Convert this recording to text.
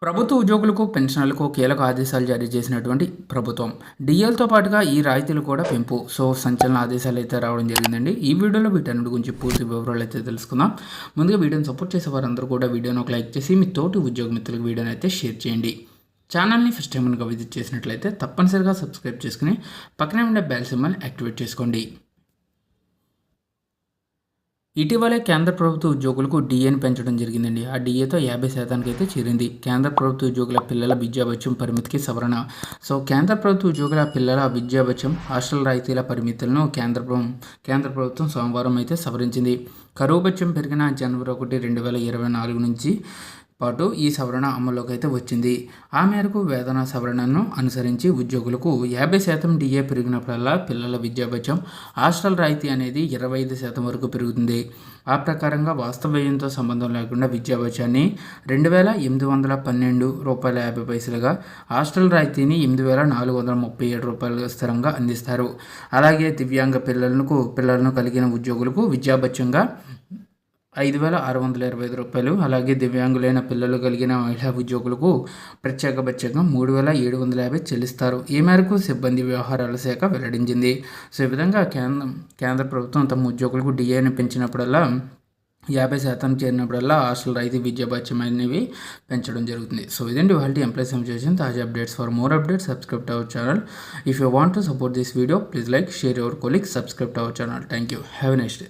ప్రభుత్వ ఉద్యోగులకు, పెన్షనర్లకు కీలక ఆదేశాలు జారీ చేసినటువంటి ప్రభుత్వం. డీఎల్‌తో పాటుగా ఈ రాయితీలు కూడా పెంపు. సంచలన ఆదేశాలు అయితే రావడం జరిగిందండి. ఈ వీడియోలో వీటన్నిటి గురించి పూర్తి వివరాలు అయితే తెలుసుకుందాం. ముందుగా వీడియోని సపోర్ట్ చేసే వారందరూ కూడా వీడియోని ఒక లైక్ చేసి మీ తోటి ఉద్యోగ మిత్రులకు వీడియోని అయితే షేర్ చేయండి. ఛానల్ని ఫస్ట్ టైం కనుక విజిట్ చేసినట్లయితే తప్పనిసరిగా సబ్స్క్రైబ్ చేసుకుని పక్కనే ఉండే బెల్ సింబల్ని యాక్టివేట్ చేసుకోండి. ఇటీవలే కేంద్ర ప్రభుత్వ ఉద్యోగులకు డీఏని పెంచడం జరిగిందండి. ఆ డీఏతో 50% అయితే చేరింది. కేంద్ర ప్రభుత్వ ఉద్యోగుల పిల్లల విద్యాభత్యం పరిమితికి సవరణ. కేంద్ర ప్రభుత్వ ఉద్యోగుల పిల్లల విద్యాభత్యం, హాస్టల్ రాయితీల పరిమితులను కేంద్ర ప్రభుత్వం సోమవారం అయితే సవరించింది. కరువు భత్యం పెరిగిన జనవరి 1, 2024 నుంచి పాటు ఈ సవరణ అమల్లోకి అయితే వచ్చింది. ఆ మేరకు వేతన సవరణను అనుసరించి ఉద్యోగులకు 50% డీఏ పెరిగినప్పుడల్లా పిల్లల విద్యాభత్యం, హాస్టల్ రాయితీ అనేది 25% వరకు పెరుగుతుంది. ఆ ప్రకారంగా వాస్తవ వ్యయంతో సంబంధం లేకుండా విద్యాభత్యాన్ని రూ. 2,812.50గా, హాస్టల్ రాయితీని రూ. 8,437 స్థిరంగా అందిస్తారు. అలాగే దివ్యాంగ పిల్లలను కలిగిన ఉద్యోగులకు విద్యాభత్యంగా రూ. 5,625, అలాగే దివ్యాంగులైన పిల్లలు కలిగిన మహిళా ఉద్యోగులకు ప్రత్యేక భత్యంగా 3,750 చెల్లిస్తారు. ఈ మేరకు సిబ్బంది వ్యవహారాల శాఖ వెల్లడించింది. ఈ విధంగా కేంద్ర ప్రభుత్వం తమ ఉద్యోగులకు డిఏని పెంచినప్పుడల్లా 50% చేరినప్పుడల్లా హాస్టల్ రాయితీ విద్యాభత్యం అనేవి పెంచడం జరుగుతుంది. ఇదండి వాళ్ళ ఎంప్లాయీస్ అసోసియేషన్ తాజా updates. For more updates subscribe to our channel. If you want to support this video please like, share your colleagues, subscribe to our channel. Thank you. Have a nice day.